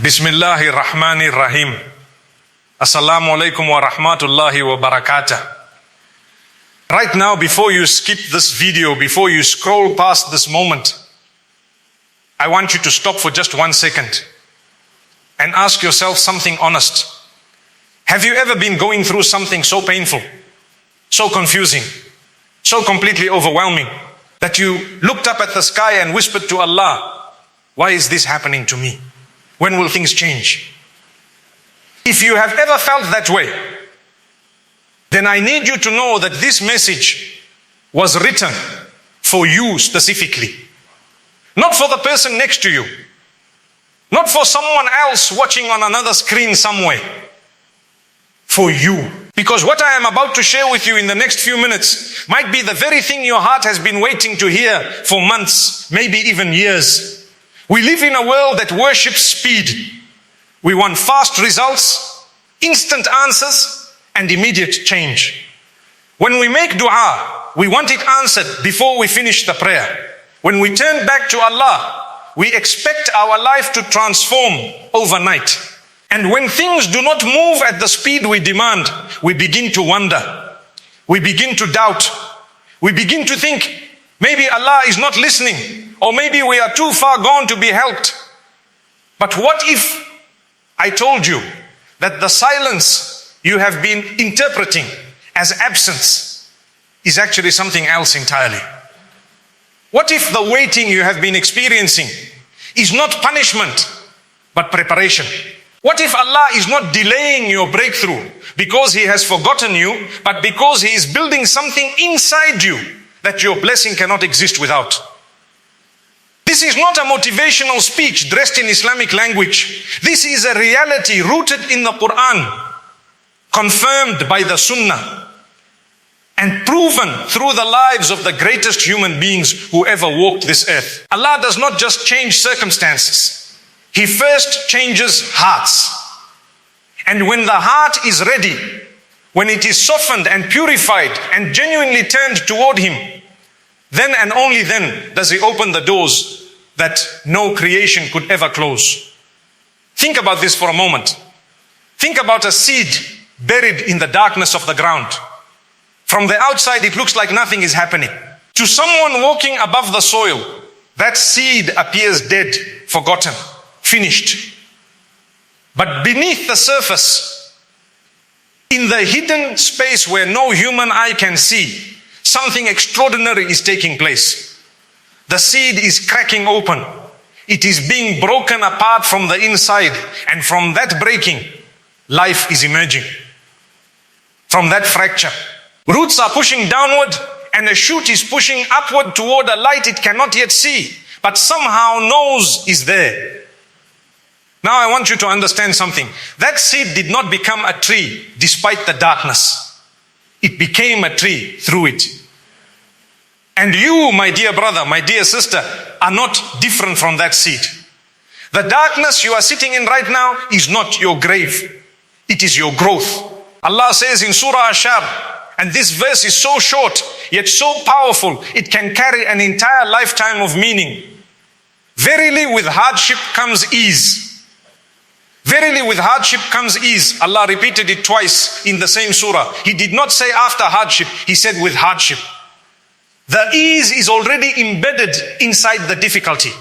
Bismillahir Rahmanir Rahim. Assalamu alaikum wa rahmatullahi wa barakatuh. Right now, before you skip this video, before you scroll past this moment, I want you to stop for just 1 second and ask yourself something honest. Have you ever been going through something so painful, so confusing, so completely overwhelming that you looked up at the sky and whispered to Allah, why is this happening to me? When will things change? If you have ever felt that way, then I need you to know that this message was written for you specifically. Not for the person next to you. Not for someone else watching on another screen somewhere. For you. Because what I am about to share with you in the next few minutes might be the very thing your heart has been waiting to hear for months, maybe even years. We live in a world that worships speed. We want fast results, instant answers, and immediate change. When we make dua, we want it answered before we finish the prayer. When we turn back to Allah, we expect our life to transform overnight. And when things do not move at the speed we demand, we begin to wonder. We begin to doubt. We begin to think, maybe Allah is not listening. Or maybe we are too far gone to be helped. But what if I told you that the silence you have been interpreting as absence is actually something else entirely? What if the waiting you have been experiencing is not punishment, but preparation? What if Allah is not delaying your breakthrough because He has forgotten you, but because He is building something inside you that your blessing cannot exist without? This is not a motivational speech dressed in Islamic language. This is a reality rooted in the Qur'an, confirmed by the Sunnah, and proven through the lives of the greatest human beings who ever walked this earth. Allah does not just change circumstances. He first changes hearts. And when the heart is ready, when it is softened and purified and genuinely turned toward Him, then and only then does He open the doors that no creation could ever close. Think about this for a moment. Think about a seed buried in the darkness of the ground. From the outside, it looks like nothing is happening. To someone walking above the soil, that seed appears dead, forgotten, finished. But beneath the surface, in the hidden space where no human eye can see, something extraordinary is taking place. The seed is cracking open. It is being broken apart from the inside. And from that breaking, life is emerging. From that fracture, roots are pushing downward and a shoot is pushing upward toward a light it cannot yet see, but somehow knows is there. Now I want you to understand something. That seed did not become a tree despite the darkness. It became a tree through it. And you, my dear brother, my dear sister, are not different from that seed. The darkness you are sitting in right now is not your grave. It is your growth. Allah says in Surah Ash-Shar, and this verse is so short, yet so powerful, it can carry an entire lifetime of meaning. Verily with hardship comes ease. Verily with hardship comes ease. Allah repeated it twice in the same surah. He did not say after hardship, He said with hardship. The ease is already embedded inside the difficulty.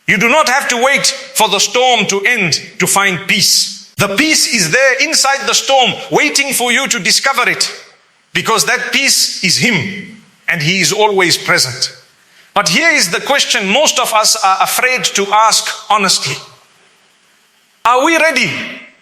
You do not have to wait for the storm to end to find peace. The peace is there inside the storm, waiting for you to discover it. Because that peace is Him, and He is always present. But here is the question most of us are afraid to ask honestly. Are we ready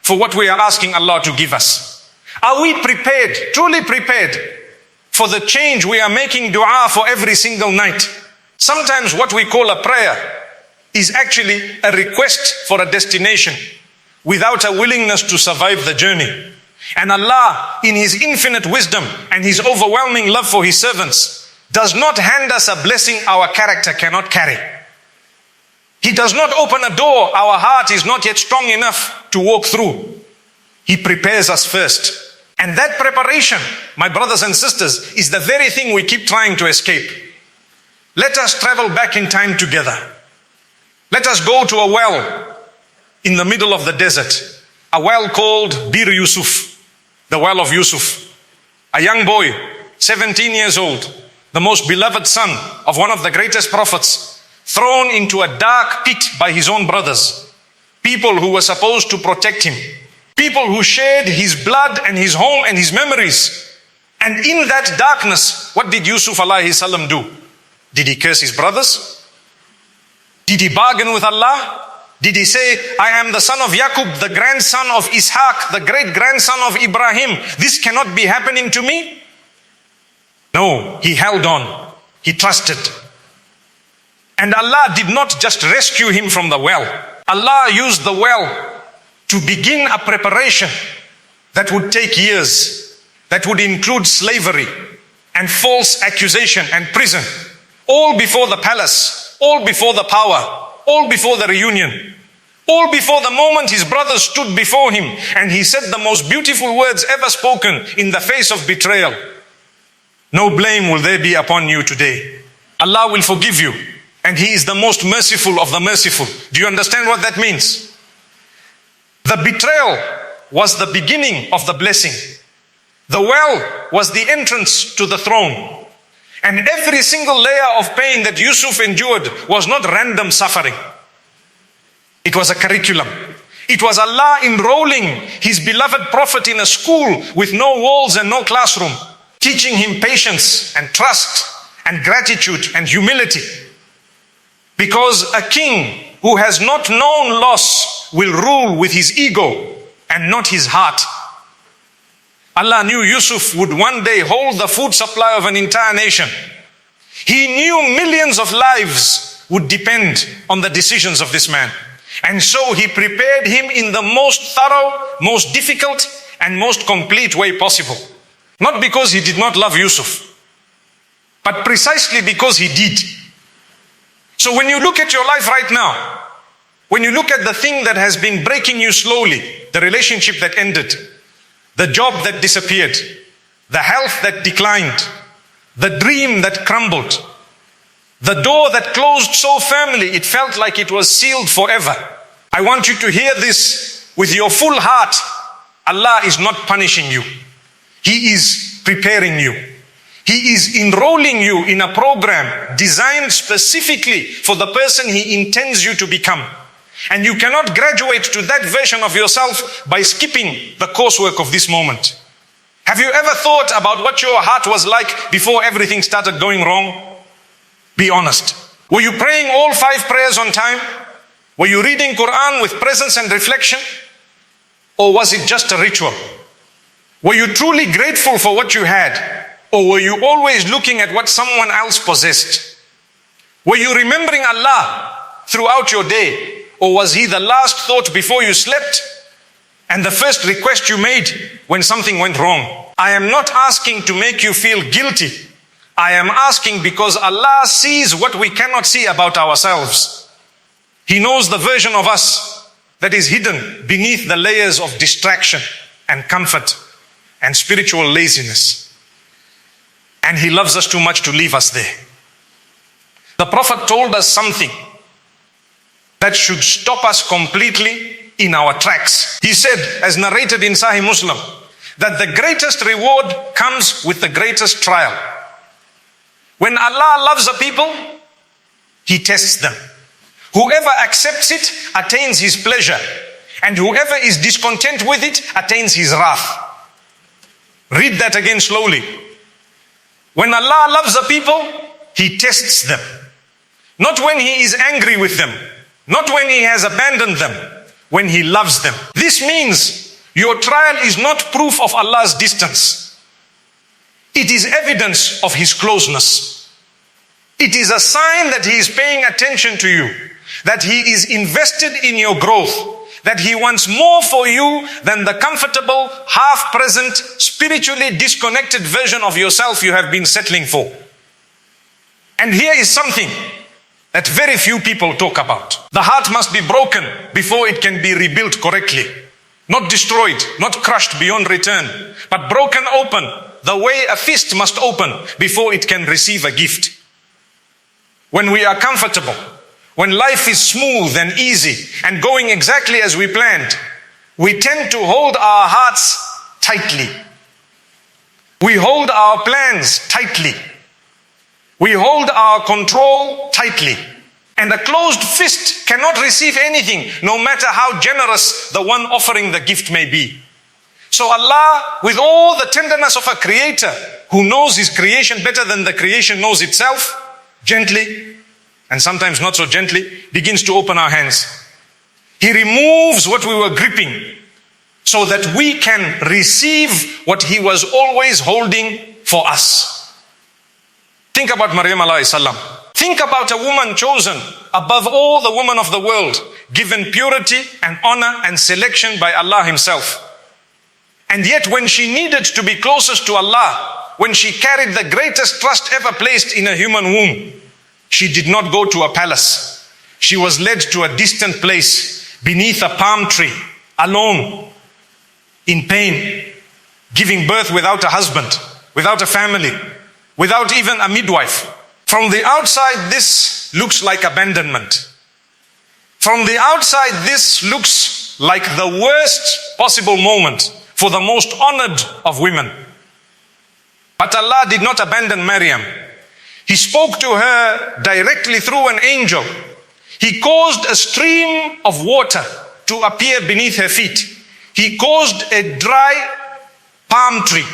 for what we are asking Allah to give us? Are we prepared, truly prepared, for the change we are making dua for every single night? Sometimes what we call a prayer is actually a request for a destination without a willingness to survive the journey. And Allah, in His infinite wisdom and His overwhelming love for His servants, does not hand us a blessing our character cannot carry. He does not open a door our heart is not yet strong enough to walk through. He prepares us first. And that preparation, my brothers and sisters, is the very thing we keep trying to escape. Let us travel back in time together. Let us go to a well in the middle of the desert, a well called Bir Yusuf, the well of Yusuf. A young boy, 17 years old, the most beloved son of one of the greatest prophets, thrown into a dark pit by his own brothers, people who were supposed to protect him, people who shared his blood and his home and his memories. And in that darkness, what did Yusuf alayhi salam do? Did he curse his brothers? Did he bargain with Allah? Did he say, I am the son of Yaqub, the grandson of Ishaq, the great grandson of Ibrahim. This cannot be happening to me? No, he held on. He trusted. And Allah did not just rescue him from the well. Allah used the well to begin a preparation that would take years, that would include slavery and false accusation and prison, all before the palace, all before the power, all before the reunion, all before the moment his brothers stood before him and he said the most beautiful words ever spoken in the face of betrayal. No blame will there be upon you today. Allah will forgive you, and He is the most merciful of the merciful. Do you understand what that means? The betrayal was the beginning of the blessing. The well was the entrance to the throne. And every single layer of pain that Yusuf endured was not random suffering. It was a curriculum. It was Allah enrolling His beloved Prophet in a school with no walls and no classroom, teaching him patience and trust and gratitude and humility. Because a king who has not known loss will rule with his ego and not his heart. Allah knew Yusuf would one day hold the food supply of an entire nation. He knew millions of lives would depend on the decisions of this man. And so He prepared him in the most thorough, most difficult, and most complete way possible. Not because He did not love Yusuf, but precisely because He did. So when you look at your life right now, when you look at the thing that has been breaking you slowly, the relationship that ended, the job that disappeared, the health that declined, the dream that crumbled, the door that closed so firmly it felt like it was sealed forever. I want you to hear this with your full heart. Allah is not punishing you. He is preparing you. He is enrolling you in a program designed specifically for the person He intends you to become. And you cannot graduate to that version of yourself by skipping the coursework of this moment. Have you ever thought about what your heart was like before everything started going wrong? Be honest. Were you praying all 5 prayers on time? Were you reading Qur'an with presence and reflection? Or was it just a ritual? Were you truly grateful for what you had? Or were you always looking at what someone else possessed? Were you remembering Allah throughout your day? Or was He the last thought before you slept and the first request you made when something went wrong? I am not asking to make you feel guilty. I am asking because Allah sees what we cannot see about ourselves. He knows the version of us that is hidden beneath the layers of distraction and comfort and spiritual laziness. And He loves us too much to leave us there. The Prophet told us something that should stop us completely in our tracks. He said, as narrated in Sahih Muslim, that the greatest reward comes with the greatest trial. When Allah loves a people, He tests them. Whoever accepts it attains His pleasure, and whoever is discontent with it attains His wrath. Read that again slowly. When Allah loves a people, He tests them. Not when He is angry with them, not when He has abandoned them, when He loves them. This means your trial is not proof of Allah's distance. It is evidence of His closeness. It is a sign that He is paying attention to you, that He is invested in your growth, that He wants more for you than the comfortable, half-present, spiritually disconnected version of yourself you have been settling for. And here is something that very few people talk about. The heart must be broken before it can be rebuilt correctly. Not destroyed, not crushed beyond return, but broken open the way a fist must open before it can receive a gift. When we are comfortable, when life is smooth and easy and going exactly as we planned, we tend to hold our hearts tightly. We hold our plans tightly. We hold our control tightly. And a closed fist cannot receive anything, no matter how generous the one offering the gift may be. So Allah, with all the tenderness of a creator who knows his creation better than the creation knows itself, gently, and sometimes not so gently, begins to open our hands. He removes what we were gripping so that we can receive what he was always holding for us. Think about Maryam alayhi salam. Think about a woman chosen above all the women of the world, given purity and honor and selection by Allah himself. And yet when she needed to be closest to Allah, when she carried the greatest trust ever placed in a human womb, she did not go to a palace. She was led to a distant place, beneath a palm tree, alone, in pain, giving birth without a husband, without a family, without even a midwife. From the outside, this looks like abandonment. From the outside, this looks like the worst possible moment for the most honored of women. But Allah did not abandon Maryam. He spoke to her directly through an angel. He caused a stream of water to appear beneath her feet. He caused a dry palm tree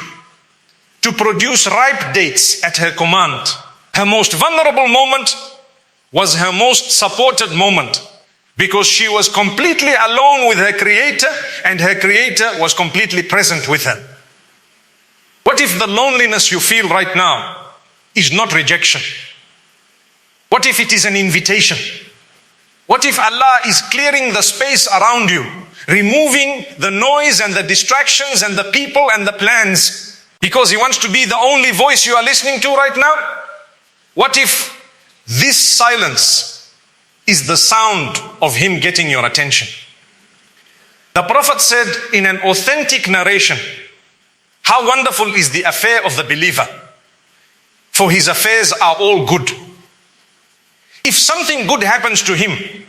to produce ripe dates at her command. Her most vulnerable moment was her most supported moment, because she was completely alone with her Creator, and her Creator was completely present with her. What if the loneliness you feel right now is not rejection? What if it is an invitation? What if Allah is clearing the space around you, removing the noise and the distractions and the people and the plans, because He wants to be the only voice you are listening to right now? What if this silence is the sound of Him getting your attention? The Prophet said in an authentic narration, how wonderful is the affair of the believer, for his affairs are all good. If something good happens to him,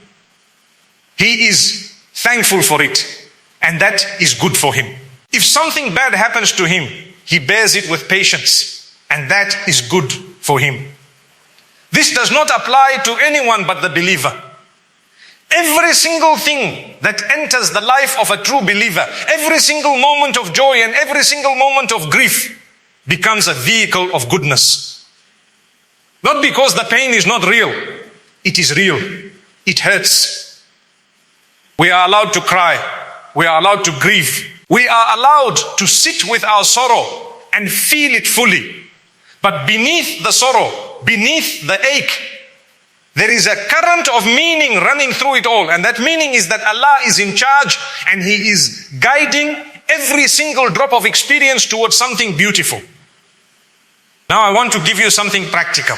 he is thankful for it, and that is good for him. If something bad happens to him, he bears it with patience, and that is good for him. This does not apply to anyone but the believer. Every single thing that enters the life of a true believer, every single moment of joy and every single moment of grief, becomes a vehicle of goodness. Not because the pain is not real. It is real. It hurts. We are allowed to cry. We are allowed to grieve. We are allowed to sit with our sorrow and feel it fully. But beneath the sorrow, beneath the ache, there is a current of meaning running through it all. And that meaning is that Allah is in charge, and He is guiding every single drop of experience towards something beautiful. Now I want to give you something practical.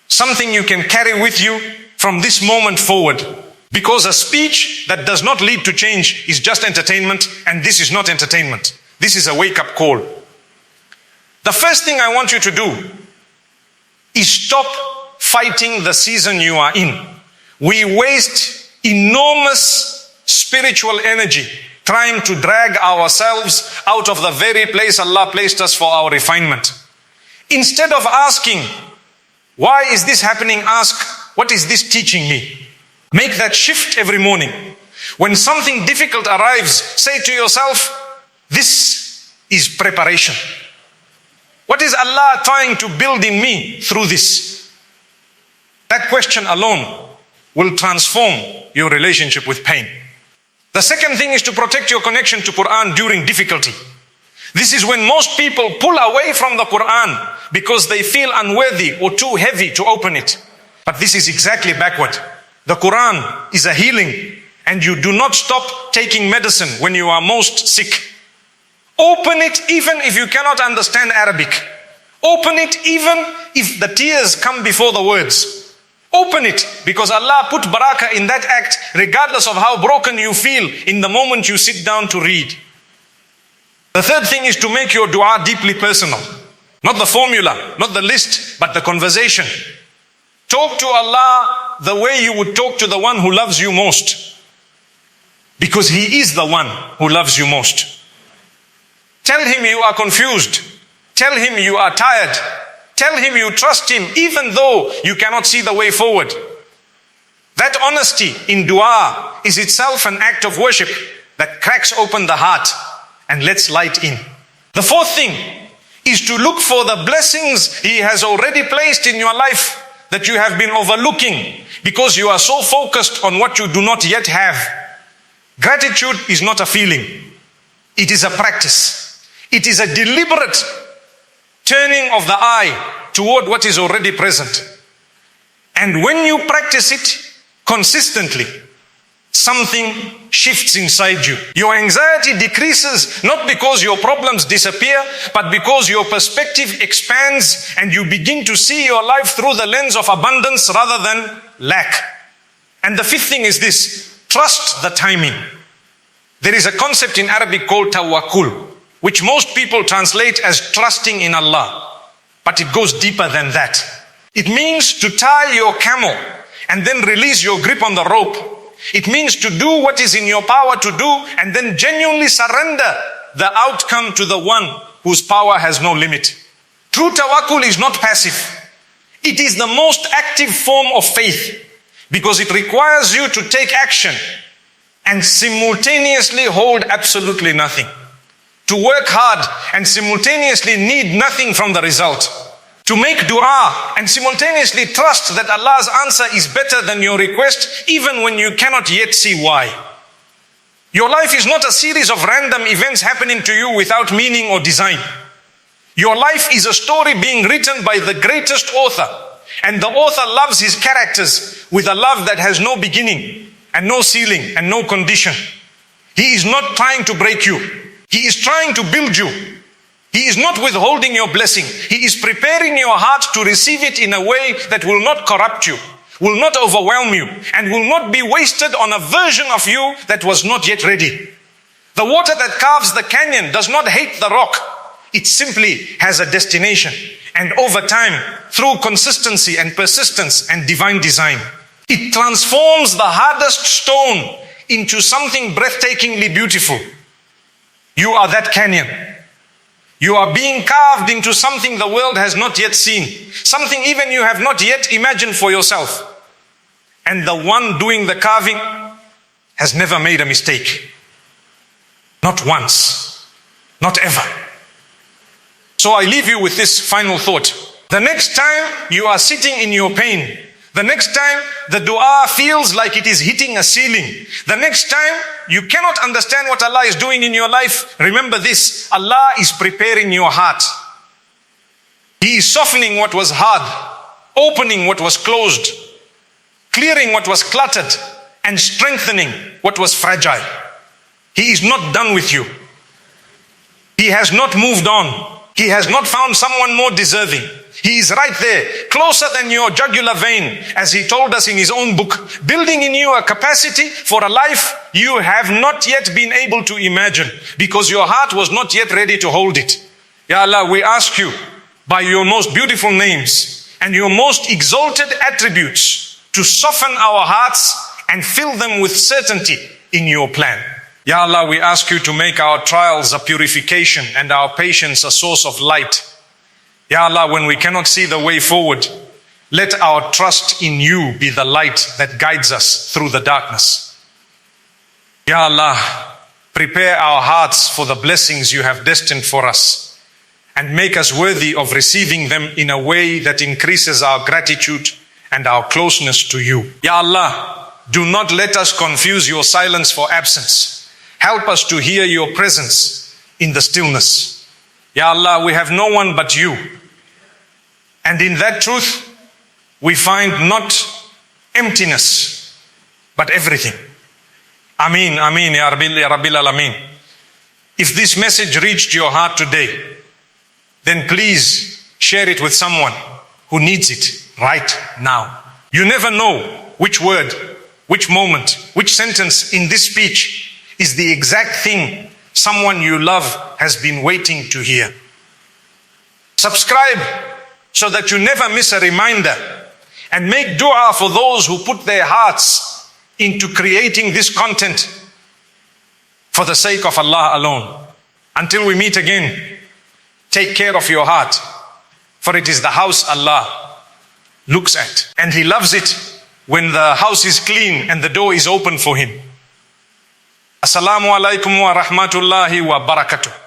Something you can carry with you from this moment forward. Because a speech that does not lead to change is just entertainment, and this is not entertainment. This is a wake-up call. The first thing I want you to do is stop fighting the season you are in. We waste enormous spiritual energy trying to drag ourselves out of the very place Allah placed us for our refinement. Instead of asking, why is this happening? Ask, what is this teaching me? Make that shift every morning. When something difficult arrives, say to yourself, this is preparation. What is Allah trying to build in me through this? That question alone will transform your relationship with pain. The second thing is to protect your connection to Qur'an during difficulty. This is when most people pull away from the Qur'an because they feel unworthy or too heavy to open it. But this is exactly backward. The Qur'an is a healing, and you do not stop taking medicine when you are most sick. Open it even if you cannot understand Arabic. Open it even if the tears come before the words. Open it, because Allah put barakah in that act regardless of how broken you feel in the moment you sit down to read. The third thing is to make your dua deeply personal. Not the formula, not the list, but the conversation. Talk to Allah the way you would talk to the one who loves you most. Because he is the one who loves you most. Tell him you are confused. Tell him you are tired. Tell him you trust him even though you cannot see the way forward. That honesty in dua is itself an act of worship that cracks open the heart and lets light in. The fourth thing is to look for the blessings he has already placed in your life that you have been overlooking because you are so focused on what you do not yet have. Gratitude is not a feeling. It is a practice. It is a deliberate turning of the eye toward what is already present. And when you practice it consistently, something shifts inside you. Your anxiety decreases not because your problems disappear, but because your perspective expands and you begin to see your life through the lens of abundance rather than lack. And the fifth thing is this: trust the timing. There is a concept in Arabic called tawakkul, which most people translate as trusting in Allah. But it goes deeper than that. It means to tie your camel and then release your grip on the rope. It means to do what is in your power to do and then genuinely surrender the outcome to the one whose power has no limit. True tawakkul is not passive. It is the most active form of faith because it requires you to take action and simultaneously hold absolutely nothing. To work hard and simultaneously need nothing from the result. To make dua and simultaneously trust that Allah's answer is better than your request even when you cannot yet see why. Your life is not a series of random events happening to you without meaning or design. Your life is a story being written by the greatest author, and the author loves his characters with a love that has no beginning and no ceiling and no condition. He is not trying to break you. He is trying to build you. He is not withholding your blessing. He is preparing your heart to receive it in a way that will not corrupt you, will not overwhelm you, and will not be wasted on a version of you that was not yet ready. The water that carves the canyon does not hate the rock. It simply has a destination. And over time, through consistency and persistence and divine design, it transforms the hardest stone into something breathtakingly beautiful. You are that canyon. You are being carved into something the world has not yet seen, something even you have not yet imagined for yourself. And the one doing the carving has never made a mistake. Not once, not ever. So I leave you with this final thought. The next time you are sitting in your pain, the next time the dua feels like it is hitting a ceiling, the next time you cannot understand what Allah is doing in your life, remember this: Allah is preparing your heart. He is softening what was hard, opening what was closed, clearing what was cluttered, and strengthening what was fragile. He is not done with you. He has not moved on. He has not found someone more deserving. He is right there, closer than your jugular vein, as he told us in his own book, building in you a capacity for a life you have not yet been able to imagine, because your heart was not yet ready to hold it. Ya Allah, we ask you, by your most beautiful names and your most exalted attributes, to soften our hearts and fill them with certainty in your plan. Ya Allah, we ask you to make our trials a purification and our patience a source of light. Ya Allah, when we cannot see the way forward, let our trust in you be the light that guides us through the darkness. Ya Allah, prepare our hearts for the blessings you have destined for us and make us worthy of receiving them in a way that increases our gratitude and our closeness to you. Ya Allah, do not let us confuse your silence for absence. Help us to hear your presence in the stillness. Ya Allah, we have no one but you. And in that truth, we find not emptiness, but everything. Ameen, Ameen, Ya Rabbil Alameen. If this message reached your heart today, then please share it with someone who needs it right now. You never know which word, which moment, which sentence in this speech is the exact thing someone you love has been waiting to hear. Subscribe so that you never miss a reminder, And make dua for those who put their hearts into creating this content for the sake of Allah alone. Until we meet again, take care of your heart, for it is the house Allah looks at. And He loves it when the house is clean and the door is open for Him. Assalamu alaikum wa rahmatullahi wa barakatuh.